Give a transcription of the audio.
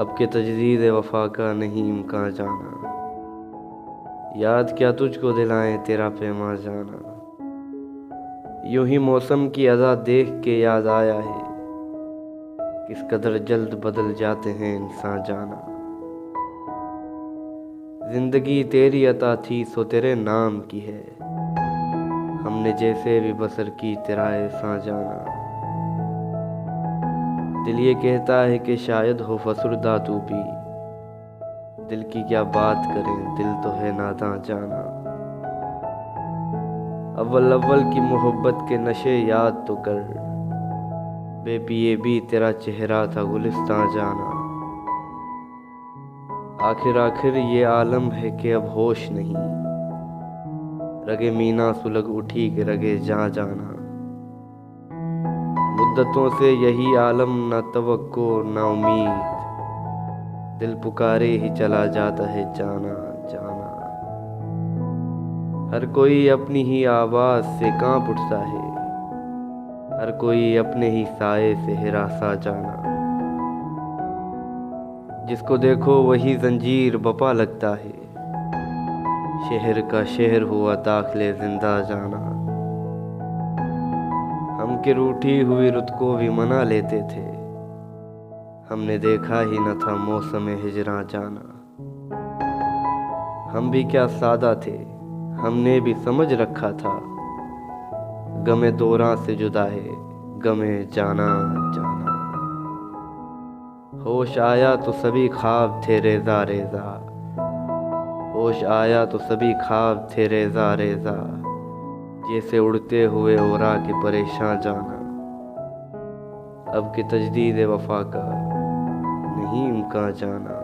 अब के तजदीद वफा का नहीं इम्कान जाना। याद क्या तुझको दिलाएं तेरा पैमा जाना। यूं ही मौसम की अदा देख के याद आया है, किस कदर जल्द बदल जाते हैं इंसान जाना। जिंदगी तेरी अता थी सो तेरे नाम की है, हमने जैसे भी बसर की तेरा एहसान जाना। दिल ये कहता है कि शायद हो फसुर्दा तू भी, दिल की क्या बात करें दिल तो है नादां जाना। अव्वल अव्वल की मोहब्बत के नशे याद तो कर, बेपिए भी तेरा चेहरा था गुलिस्तां जाना। आखिर आखिर ये आलम है कि अब होश नहीं, रगे मीना सुलग उठी के रगे जा जाना। मुद्दतों से यही आलम न तवक्को न उम्मीद, दिल पुकारे ही चला जाता है जाना जाना। हर कोई अपनी ही आवाज से कांप उठता है, हर कोई अपने ही साए से हिरासा जाना। जिसको देखो वही जंजीर बपा लगता है, शहर का शहर हुआ दाखिले जिंदा जाना। हम के रूठी हुई रुत को भी मना लेते थे, हमने देखा ही न था मौसम हिजरा जाना। हम भी क्या सादा थे, हमने भी समझ रखा था, गमे दौरां से जुदा है गमे जाना जाना। होश आया तो सभी ख्वाब थे रेजा रेजा, होश आया तो सभी ख्वाब थे रेजा रेजा। जैसे उड़ते हुए ओरा के परेशान जाना। अब के तजदीद वफा का नहीं इम्कान जाना।